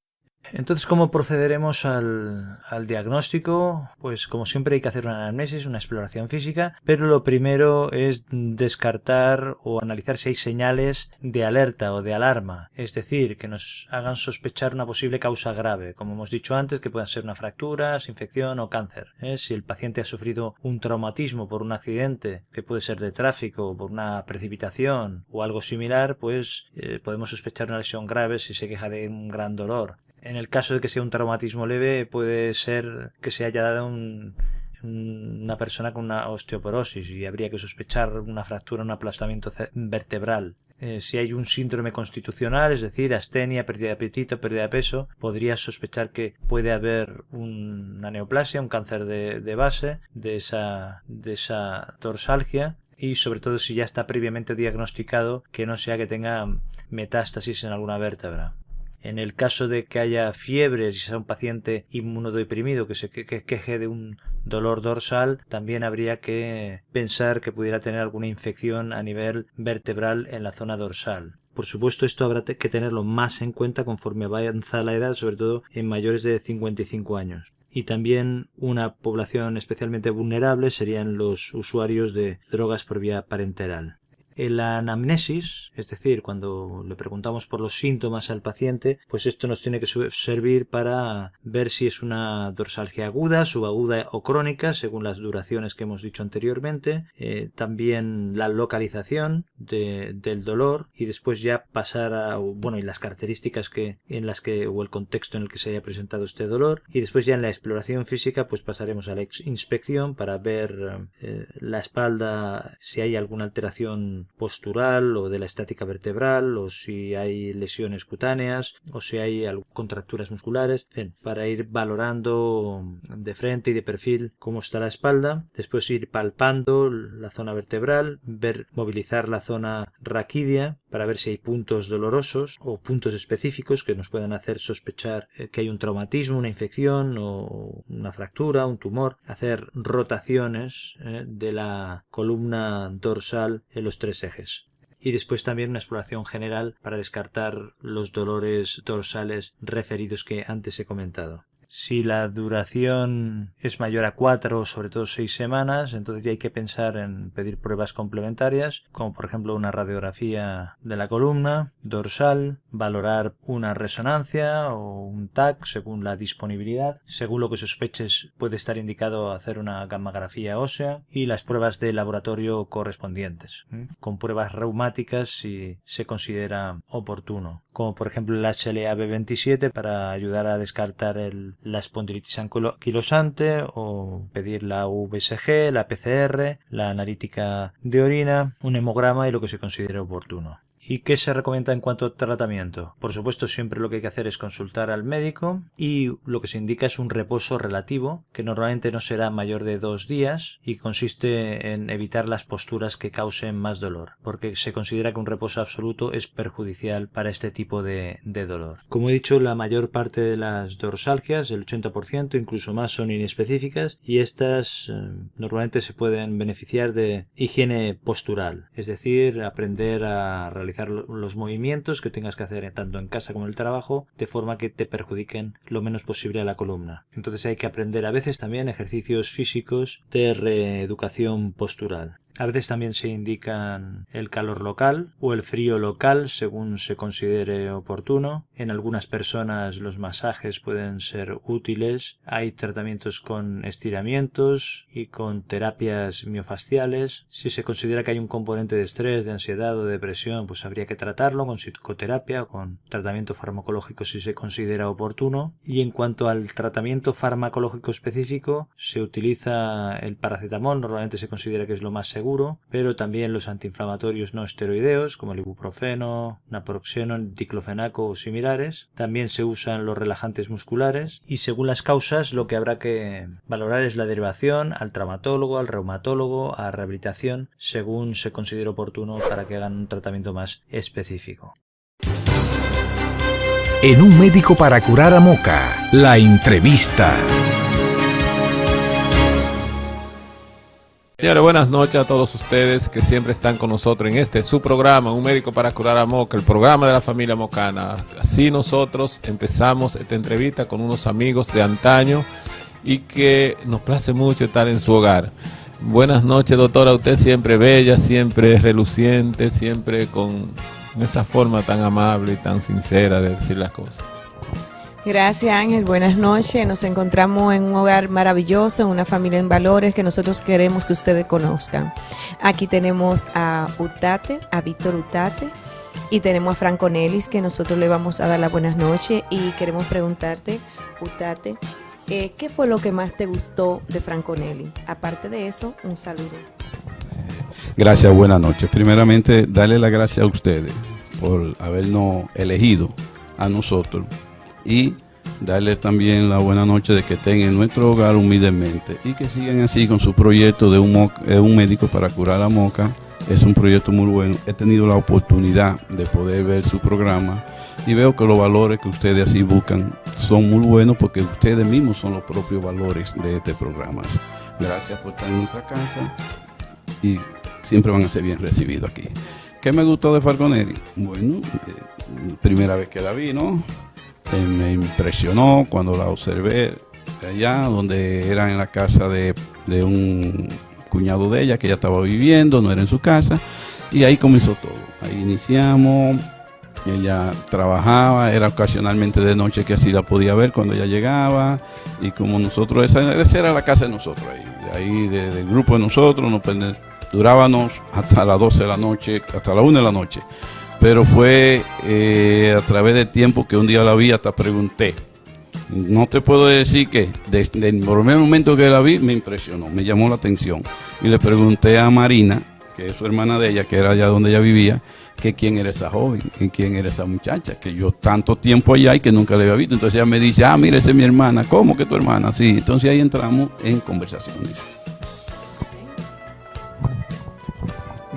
Entonces, ¿cómo procederemos al diagnóstico? Pues como siempre hay que hacer una anamnesis, una exploración física, pero lo primero es descartar o analizar si hay señales de alerta o de alarma, es decir, que nos hagan sospechar una posible causa grave, como hemos dicho antes, que puedan ser una fractura, infección o cáncer. Si el paciente ha sufrido un traumatismo por un accidente, que puede ser de tráfico, por una precipitación o algo similar, pues podemos sospechar una lesión grave si se queja de un gran dolor. En el caso de que sea un traumatismo leve, puede ser que se haya dado una persona con una osteoporosis y habría que sospechar una fractura, un aplastamiento vertebral. Si hay un síndrome constitucional, es decir, astenia, pérdida de apetito, pérdida de peso, podría sospechar que puede haber una neoplasia, un cáncer de base de esa dorsalgia. Y sobre todo si ya está previamente diagnosticado, que no sea que tenga metástasis en alguna vértebra. En el caso de que haya fiebre, si sea un paciente inmunodeprimido que se queje de un dolor dorsal, también habría que pensar que pudiera tener alguna infección a nivel vertebral en la zona dorsal. Por supuesto, esto habrá que tenerlo más en cuenta conforme avanza la edad, sobre todo en mayores de 55 años. Y también una población especialmente vulnerable serían los usuarios de drogas por vía parenteral. En la anamnesis, es decir, cuando le preguntamos por los síntomas al paciente, pues esto nos tiene que servir para ver si es una dorsalgia aguda, subaguda o crónica, según las duraciones que hemos dicho anteriormente, también la localización del dolor y después ya pasar a, y las características o el contexto en el que se haya presentado este dolor, y después ya en la exploración física pues pasaremos a la inspección para ver la espalda, si hay alguna alteración postural o de la estática vertebral, o si hay lesiones cutáneas o si hay contracturas musculares, para ir valorando de frente y de perfil cómo está la espalda, después ir palpando la zona vertebral, movilizar la zona raquídea para ver si hay puntos dolorosos o puntos específicos que nos puedan hacer sospechar que hay un traumatismo, una infección o una fractura, un tumor, hacer rotaciones de la columna dorsal en los 3 ejes. Y después también una exploración general para descartar los dolores dorsales referidos que antes he comentado. Si la duración es mayor a 4 o sobre todo 6 semanas, entonces ya hay que pensar en pedir pruebas complementarias, como por ejemplo una radiografía de la columna dorsal, valorar una resonancia o un TAC según la disponibilidad. Según lo que sospeches, puede estar indicado hacer una gammagrafía ósea y las pruebas de laboratorio correspondientes, con pruebas reumáticas si se considera oportuno, como por ejemplo el HLA-B27 para ayudar a descartar la espondilitis anquilosante, o pedir la VSG, la PCR, la analítica de orina, un hemograma y lo que se considere oportuno. ¿Y qué se recomienda en cuanto a tratamiento? Por supuesto, siempre lo que hay que hacer es consultar al médico, y lo que se indica es un reposo relativo, que normalmente no será mayor de 2 días y consiste en evitar las posturas que causen más dolor, porque se considera que un reposo absoluto es perjudicial para este tipo de dolor. Como he dicho, la mayor parte de las dorsalgias, el 80%, incluso más, son inespecíficas, y estas normalmente se pueden beneficiar de higiene postural, es decir, aprender a realizar los movimientos que tengas que hacer tanto en casa como en el trabajo, de forma que te perjudiquen lo menos posible a la columna. Entonces hay que aprender a veces también ejercicios físicos de reeducación postural. A veces también se indican el calor local o el frío local según se considere oportuno. En algunas personas los masajes pueden ser útiles. Hay tratamientos con estiramientos y con terapias miofasciales. Si se considera que hay un componente de estrés, de ansiedad o de depresión, pues habría que tratarlo con psicoterapia o con tratamiento farmacológico si se considera oportuno. Y en cuanto al tratamiento farmacológico específico, se utiliza el paracetamol, normalmente se considera que es lo más seguro, pero también los antiinflamatorios no esteroideos como el ibuprofeno, naproxeno, el diclofenaco o similares. También se usan los relajantes musculares, y según las causas lo que habrá que valorar es la derivación al traumatólogo, al reumatólogo, a rehabilitación, según se considere oportuno, para que hagan un tratamiento más específico. En Un Médico para Curar a Moca, la entrevista. Señores, buenas noches a todos ustedes que siempre están con nosotros en su programa, Un Médico para Curar a Moca, el programa de la familia mocana. Así nosotros empezamos esta entrevista con unos amigos de antaño y que nos place mucho estar en su hogar. Buenas noches, doctora, usted siempre bella, siempre reluciente, siempre con esa forma tan amable y tan sincera de decir las cosas. Gracias, Ángel, buenas noches. Nos encontramos en un hogar maravilloso, en una familia en valores que nosotros queremos que ustedes conozcan. Aquí tenemos a Utate, a Víctor Utate, y tenemos a Franco Nelis, que nosotros le vamos a dar las buenas noches, y queremos preguntarte, Utate, ¿qué fue lo que más te gustó de Franco Nelis? Aparte de eso, un saludo. Gracias, buenas noches. Primeramente, darle las gracias a ustedes por habernos elegido a nosotros, y darle también la buena noche de que estén en nuestro hogar humildemente y que sigan así con su proyecto de un médico para curar a Moca. Es un proyecto muy bueno. He tenido la oportunidad de poder ver su programa y veo que los valores que ustedes así buscan son muy buenos, porque ustedes mismos son los propios valores de este programa. Gracias por estar en nuestra casa y siempre van a ser bien recibidos aquí. ¿Qué me gustó de Franco Nelis? Bueno, primera vez que la vi, ¿no? Me impresionó cuando la observé allá, donde era en la casa de un cuñado de ella, que ella estaba viviendo, no era en su casa, y ahí comenzó todo. Ahí iniciamos, ella trabajaba, era ocasionalmente de noche que así la podía ver cuando ella llegaba, y como nosotros, esa era la casa de nosotros, ahí del grupo de nosotros, durábamos hasta las 12 de la noche, hasta las 1 de la noche. Pero fue a través del tiempo que un día la vi, hasta pregunté. No te puedo decir que desde el primer momento que la vi me impresionó, me llamó la atención. Y le pregunté a Marina, que es su hermana de ella, que era allá donde ella vivía, que quién era esa joven, y quién era esa muchacha, que yo tanto tiempo allá y que nunca la había visto. Entonces ella me dice, mira, esa es mi hermana. ¿Cómo que tu hermana? Sí, entonces ahí entramos en conversaciones.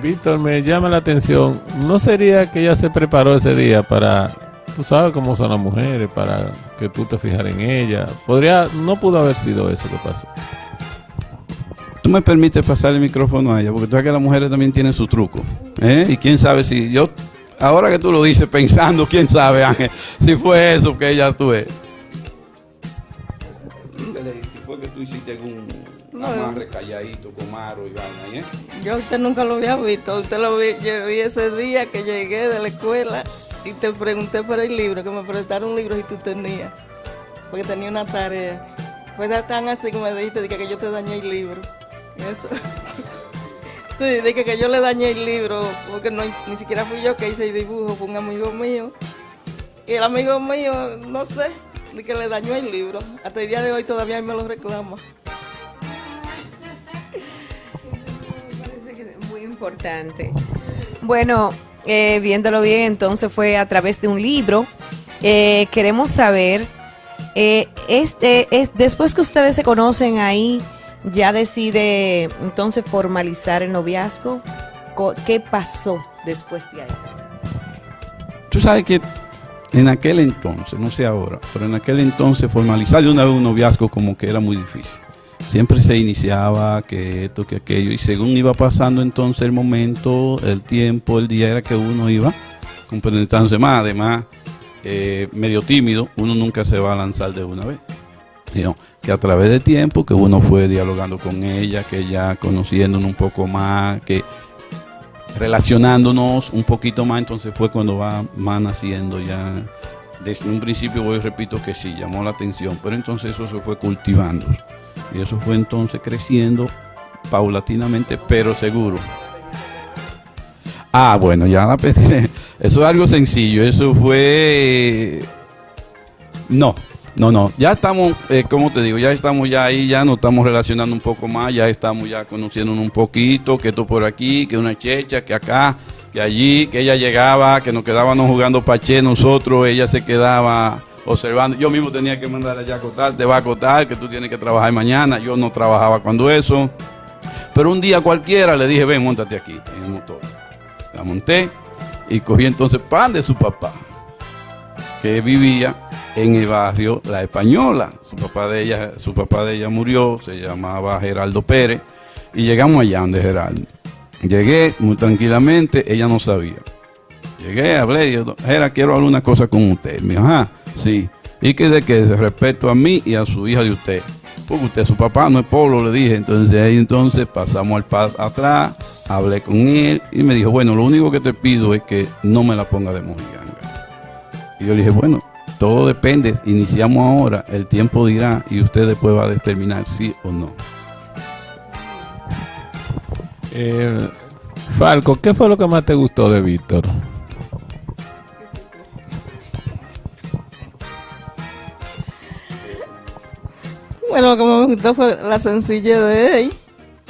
Víctor, me llama la atención, ¿no sería que ella se preparó ese día para, tú sabes cómo son las mujeres, para que tú te fijaras en ella? No pudo haber sido eso que pasó. Tú me permites pasar el micrófono a ella, porque tú sabes que las mujeres también tienen su truco, y quién sabe si yo, ahora que tú lo dices pensando, quién sabe, Ángel, si fue eso que ella tuve. Si fue que tú hiciste algún amarre calladito con Maro y vaina, ¿eh? Yo a usted nunca lo había visto. Usted lo vi, yo vi ese día que llegué de la escuela y te pregunté por el libro, que me prestaron un libro y tú tenías. Porque tenía una tarea. Fue tan así que me dijiste que yo te dañé el libro. Eso. Sí, dije que yo le dañé el libro, porque ni siquiera fui yo que hice el dibujo, fue un amigo mío. Y el amigo mío, no sé, de que le dañó el libro. Hasta el día de hoy todavía me lo reclama. Muy importante. Bueno, viéndolo bien, entonces fue a través de un libro. Queremos saber, después que ustedes se conocen ahí, ya decide entonces formalizar el noviazgo. ¿Qué pasó después de ahí? Tú sabes que en aquel entonces, no sé ahora, pero en aquel entonces formalizar de una vez un noviazgo como que era muy difícil. Siempre se iniciaba que esto, que aquello, y según iba pasando entonces el momento, el tiempo, el día, era que uno iba compenetrándose más. Además, medio tímido, uno nunca se va a lanzar de una vez. Sino que a través del tiempo que uno fue dialogando con ella, que ya conociéndonos un poco más, que relacionándonos un poquito más, entonces fue cuando va naciendo ya. Desde un principio, voy repito que sí, llamó la atención, pero entonces eso se fue cultivando y eso fue entonces creciendo paulatinamente, pero seguro. Bueno, ya eso es algo sencillo, eso fue... No, ya estamos, como te digo, ya estamos ya ahí, ya nos estamos relacionando un poco más, ya estamos ya conociéndonos un poquito, que esto por aquí, que una checha, que acá, que allí, que ella llegaba, que nos quedábamos jugando paché nosotros, ella se quedaba observando, yo mismo tenía que mandar allá a acotar, te va a acotar, que tú tienes que trabajar mañana, yo no trabajaba cuando eso, pero un día cualquiera le dije, ven, móntate aquí, en el motor. La monté y cogí entonces pan de su papá, que vivía en el barrio La Española. Su papá de ella murió, se llamaba Geraldo Pérez, y llegamos allá donde Geraldo. Llegué muy tranquilamente, ella no sabía. Llegué, hablé, y yo, Gera, quiero hablar una cosa con usted. Me dijo, sí. ¿Y que de qué? Respecto a mí y a su hija de usted. Porque usted, su papá no es Polo, le dije. Entonces ahí pasamos al paz atrás, hablé con él y me dijo, bueno, lo único que te pido es que no me la ponga de mojiganga. Y yo le dije, bueno, todo depende, iniciamos ahora, el tiempo dirá y usted después va a determinar sí o no. Falco, ¿qué fue lo que más te gustó de Víctor? Bueno, lo que me gustó fue la sencillez de él,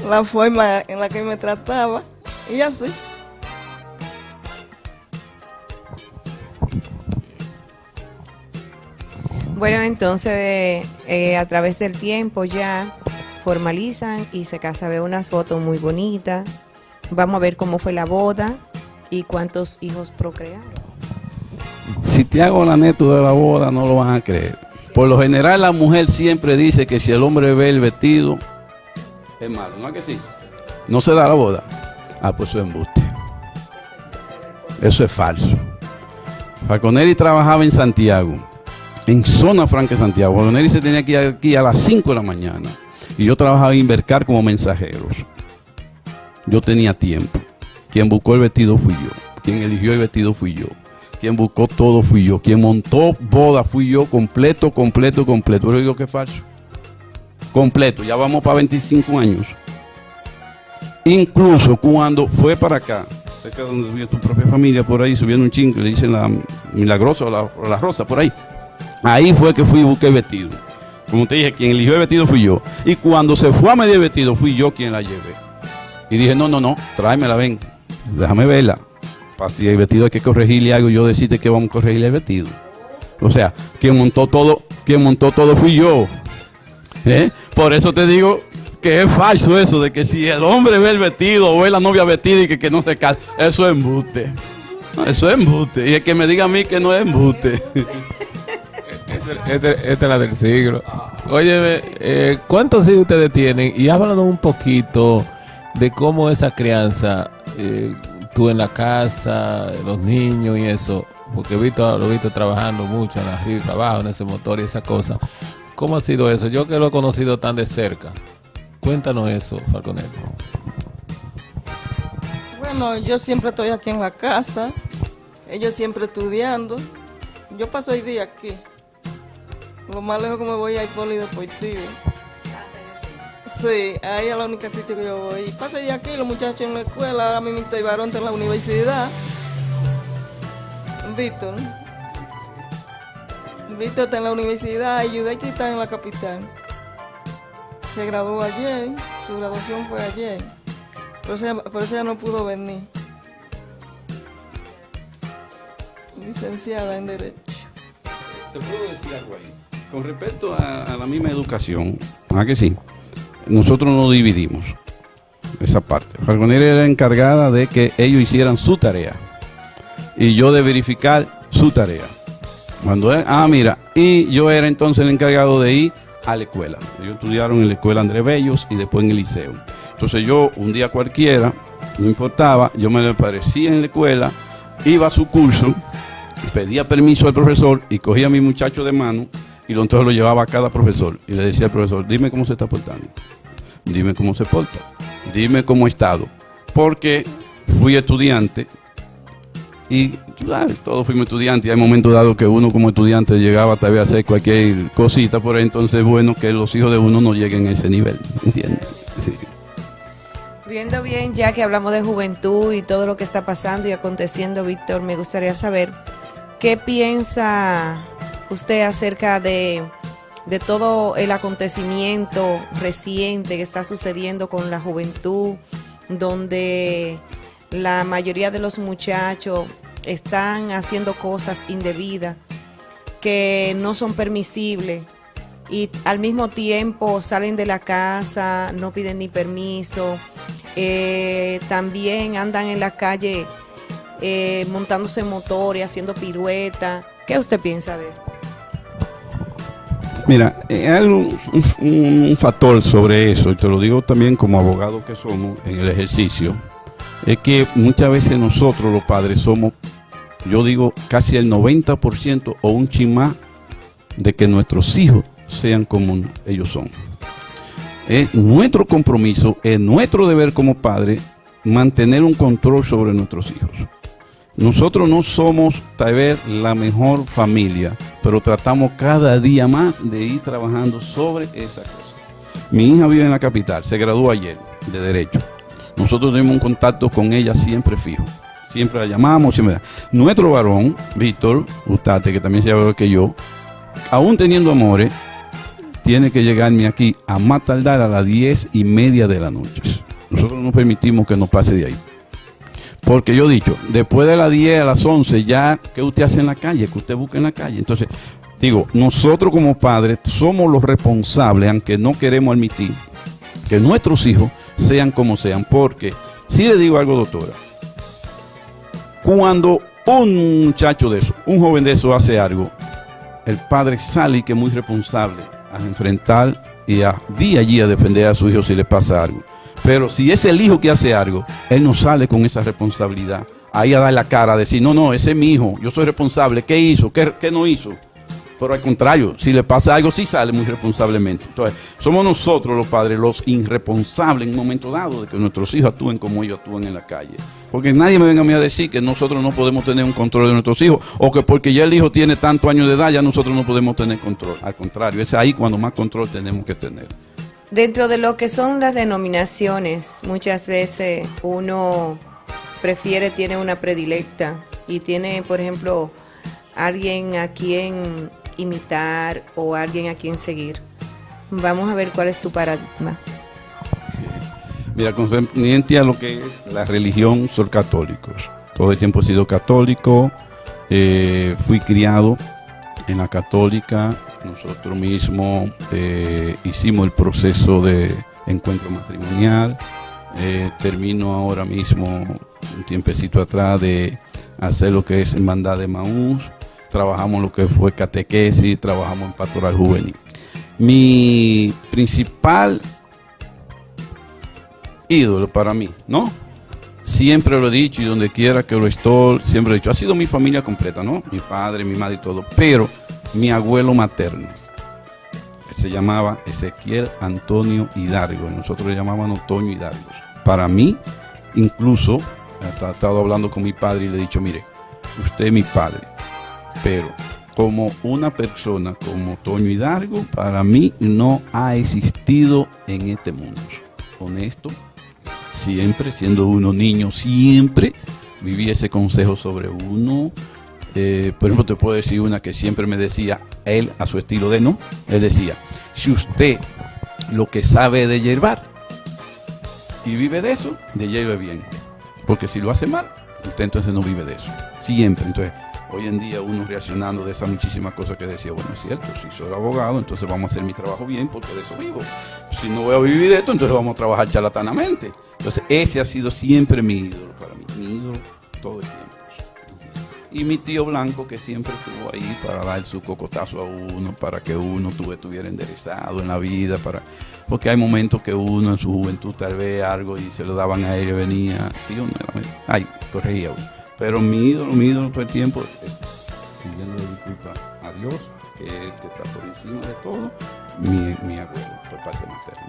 la forma en la que me trataba y así. Bueno, entonces a través del tiempo ya formalizan y se casan. Veo unas fotos muy bonitas. Vamos a ver cómo fue la boda y cuántos hijos procrearon. Si te hago la anécdota de la boda, no lo van a creer. Por lo general, la mujer siempre dice que si el hombre ve el vestido, es malo, ¿no es que sí? No se da la boda. Pues eso es embuste. Eso es falso. Falconeri trabajaba en Santiago, en Zona Franca de Santiago. Falconeri se tenía que ir aquí a las 5 de la mañana. Y yo trabajaba en Invercar como mensajeros. Yo tenía tiempo. Quien buscó el vestido fui yo. Quien eligió el vestido fui yo. Quien buscó todo fui yo. Quien montó boda fui yo, completo. Pero digo que es falso. Completo, ya vamos para 25 años. Incluso cuando fue para acá, cerca de donde vive tu propia familia, por ahí, subiendo un chingue, le dicen la Milagrosa o la Rosa, por ahí. Ahí fue que fui y busqué el vestido. Como te dije, quien eligió el vestido fui yo. Y cuando se fue a medir el vestido, fui yo quien la llevé. Y dije, no, tráemela, ven, déjame verla. Si el vestido hay que corregirle algo, yo decirte que vamos a corregirle el vestido. O sea, quien montó todo fui yo. Por eso te digo que es falso eso de que si el hombre ve el vestido o ve la novia vestida y que no se case, eso es embuste. No, eso es embuste. Y el que me diga a mí que no es embuste. Esta es la del siglo. Oye, ¿cuántos hijos ustedes tienen? Y háblanos un poquito de cómo esa crianza, tú en la casa, los niños y eso, porque lo he visto trabajando mucho en arriba y abajo en ese motor y esa cosa. ¿Cómo ha sido eso? Yo que lo he conocido tan de cerca. Cuéntanos eso, Falconet. Bueno, yo siempre estoy aquí en la casa, ellos siempre estudiando. Yo paso el día aquí. Lo más lejos que me voy a ir polideportivo. Sí, ahí es la única sitio que yo voy. Paso el día aquí, los muchachos en la escuela, ahora mismo estoy varón en la universidad. Víctor está en la universidad y Yudeiki está en la capital. Se graduó ayer, su graduación fue ayer. Por eso ella no pudo venir. Licenciada en Derecho. ¿Te puedo decir algo ahí? Con respecto a la misma educación, ¿ah que sí? Nosotros nos dividimos esa parte. Falconer era encargada de que ellos hicieran su tarea y yo de verificar su tarea. Y yo era entonces el encargado de ir a la escuela. Ellos estudiaron en la escuela Andrés Bellos y después en el liceo. Entonces yo, un día cualquiera, no importaba, yo me le aparecía en la escuela, iba a su curso, pedía permiso al profesor y cogía a mi muchacho de mano y entonces lo llevaba a cada profesor y le decía al profesor, dime cómo se está portando, dime cómo se porta, dime cómo ha estado, porque fui estudiante y claro, todos fuimos estudiantes y hay momentos dados que uno como estudiante llegaba tal vez a hacer cualquier cosita, por ahí, entonces es bueno que los hijos de uno no lleguen a ese nivel, ¿entiendes? Sí. Viendo bien, ya que hablamos de juventud y todo lo que está pasando y aconteciendo, Víctor, me gustaría saber qué piensa usted acerca de todo el acontecimiento reciente que está sucediendo con la juventud, donde la mayoría de los muchachos están haciendo cosas indebidas que no son permisibles y al mismo tiempo salen de la casa, no piden ni permiso, también andan en la calle montándose motores, haciendo piruetas. ¿Qué usted piensa de esto? Mira, hay un factor sobre eso, y te lo digo también como abogado que somos en el ejercicio, es que muchas veces nosotros los padres somos, yo digo, casi el 90% o un chin más de que nuestros hijos sean como ellos son. Es nuestro compromiso, es nuestro deber como padres mantener un control sobre nuestros hijos. Nosotros no somos tal vez la mejor familia, pero tratamos cada día más de ir trabajando sobre esa cosa. Mi hija vive en la capital, se graduó ayer de Derecho. Nosotros tenemos un contacto con ella siempre fijo. Siempre la llamamos, siempre. Nuestro varón, Víctor Ustate, que también se llama que yo, aún teniendo amores, tiene que llegarme aquí a más tardar a las 10:30 de la noche. Nosotros no permitimos que nos pase de ahí. Porque yo he dicho, después de las 10 a las 11, ya, ¿qué usted hace en la calle? ¿Qué usted busca en la calle? Entonces, digo, nosotros como padres somos los responsables, aunque no queremos admitir, que nuestros hijos sean como sean. Porque, si le digo algo, doctora, cuando un muchacho de eso, un joven de eso hace algo, el padre sale y que es muy responsable a enfrentar y a día a día defender a su hijo si le pasa algo. Pero si es el hijo que hace algo, él no sale con esa responsabilidad. Ahí a dar la cara, a decir, no, ese es mi hijo, yo soy responsable, ¿qué hizo? ¿Qué no hizo? Pero al contrario, si le pasa algo, sí sale muy responsablemente. Entonces, somos nosotros los padres los irresponsables en un momento dado de que nuestros hijos actúen como ellos actúan en la calle. Porque nadie me venga a mí a decir que nosotros no podemos tener un control de nuestros hijos o que porque ya el hijo tiene tantos años de edad ya nosotros no podemos tener control. Al contrario, es ahí cuando más control tenemos que tener. Dentro de lo que son las denominaciones, muchas veces uno tiene una predilecta y tiene, por ejemplo, alguien a quien imitar o alguien a quien seguir. Vamos a ver cuál es tu paradigma. Mira, concerniente a lo que es la religión, soy católicos. Todo el tiempo he sido católico, fui criado en la católica. Nosotros mismos hicimos el proceso de encuentro matrimonial. Termino ahora mismo, un tiempecito atrás, de hacer lo que es hermandad de Maús. Trabajamos lo que fue catequesis, trabajamos en pastoral juvenil. Mi principal ídolo para mí, ¿no? Siempre lo he dicho y donde quiera que lo estoy, siempre he dicho, ha sido mi familia completa, ¿no? Mi padre, mi madre y todo, pero mi abuelo materno. se llamaba Ezequiel Antonio Hidalgo, y nosotros le llamábamos Toño Hidalgo. Para mí, incluso, he estado hablando con mi padre y le he dicho, mire, usted es mi padre, pero como una persona como Toño Hidalgo, para mí no ha existido en este mundo. Honesto, siempre, siendo uno niño, siempre viví ese consejo sobre uno. Por ejemplo, te puedo decir una que siempre me decía él a su estilo de no. Él decía, si usted lo que sabe de hierbar y vive de eso, de hierve bien. Porque si lo hace mal, usted entonces no vive de eso. Siempre. Entonces, hoy en día uno reaccionando de esas muchísimas cosas que decía, bueno, es cierto, si soy abogado, entonces vamos a hacer mi trabajo bien porque de eso vivo. Si no voy a vivir de esto, entonces vamos a trabajar charlatanamente. Entonces, ese ha sido siempre mi ídolo para mí, mi ídolo todo el tiempo. Y mi tío Blanco, que siempre estuvo ahí para dar su cocotazo a uno, para que uno estuviera enderezado en la vida, porque hay momentos que uno en su juventud tal vez algo y se lo daban a él y venía, tío, corregía uno. Pero mi ídolo todo el tiempo es pidiéndole disculpas a Dios, que es el que está por encima de todo, mi abuelo, por parte materna.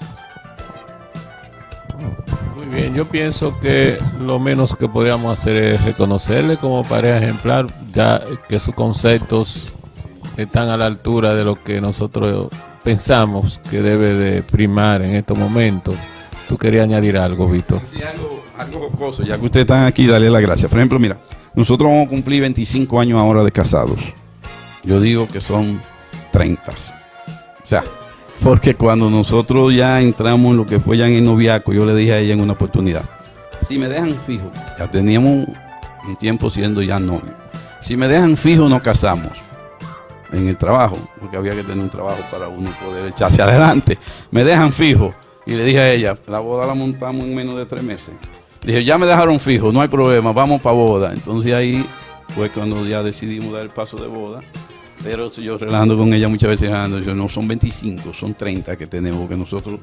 Muy bien, yo pienso que lo menos que podríamos hacer es reconocerle como pareja ejemplar, ya que sus conceptos están a la altura de lo que nosotros pensamos que debe de primar en estos momentos. ¿Tú querías añadir algo, Víctor? Sí, algo jocoso, ya que ustedes están aquí, darle las gracias. Por ejemplo, mira, nosotros vamos a cumplir 25 años ahora de casados. Yo digo que son 30. O sea, porque cuando nosotros ya entramos en lo que fue ya en el noviazgo, yo le dije a ella en una oportunidad, si me dejan fijo, ya teníamos un tiempo siendo ya novios, si me dejan fijo nos casamos en el trabajo, porque había que tener un trabajo para uno poder echarse adelante. Me dejan fijo, y le dije a ella, la boda la montamos en menos de 3 meses. Dije, ya me dejaron fijo, no hay problema, vamos para boda. Entonces ahí fue cuando ya decidimos dar el paso de boda. Pero yo relajando con ella muchas veces, yo no son 25, son 30 que tenemos, porque nosotros,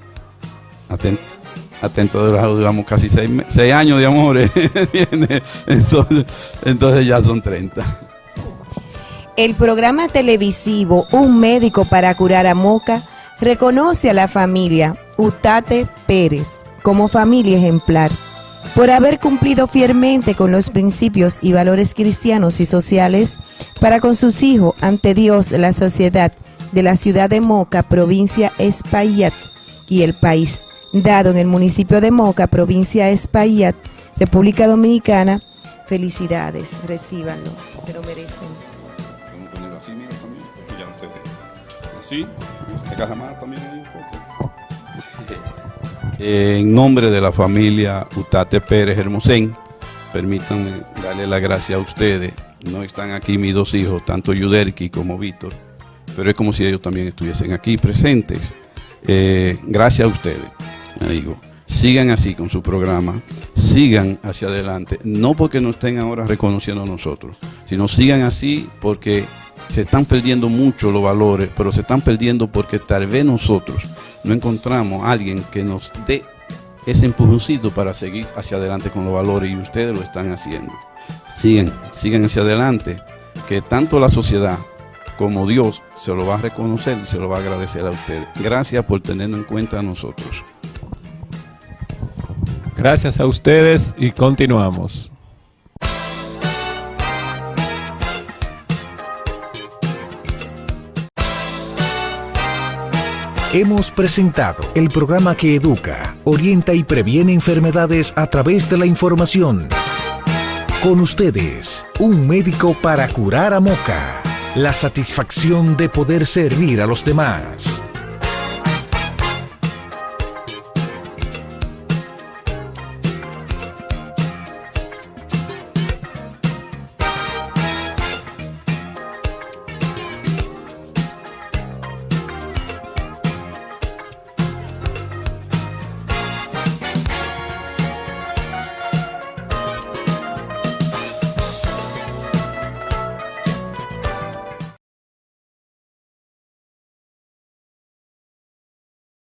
atentos, duramos casi 6 años de amores, entonces ya son 30. El programa televisivo Un Médico para Curar a Moca reconoce a la familia Utate Pérez como familia ejemplar por haber cumplido fielmente con los principios y valores cristianos y sociales para con sus hijos ante Dios, la sociedad de la ciudad de Moca, provincia Espaillat, y el país, dado en el municipio de Moca, provincia Espaillat, República Dominicana. Felicidades, recíbanlo, se lo merecen. Vamos a ponerlo así, mira, también, porque ya ustedes. Así, esta caja más también hay un poco. En nombre de la familia Utate Pérez Hermosén, permítanme darle las gracias a ustedes. No están aquí mis 2 hijos, tanto Yudelki como Víctor, pero es como si ellos también estuviesen aquí presentes. Gracias a ustedes, digo, sigan así con su programa, sigan hacia adelante, no porque nos estén ahora reconociendo a nosotros, sino sigan así porque se están perdiendo mucho los valores, pero se están perdiendo porque tal vez nosotros no encontramos a alguien que nos dé ese empujoncito para seguir hacia adelante con los valores, y ustedes lo están haciendo. Sigan hacia adelante, que tanto la sociedad como Dios se lo va a reconocer y se lo va a agradecer a ustedes. Gracias por tenernos en cuenta a nosotros. Gracias a ustedes y continuamos. Hemos presentado el programa que educa, orienta y previene enfermedades a través de la información. Con ustedes, un médico para curar a Moca. La satisfacción de poder servir a los demás.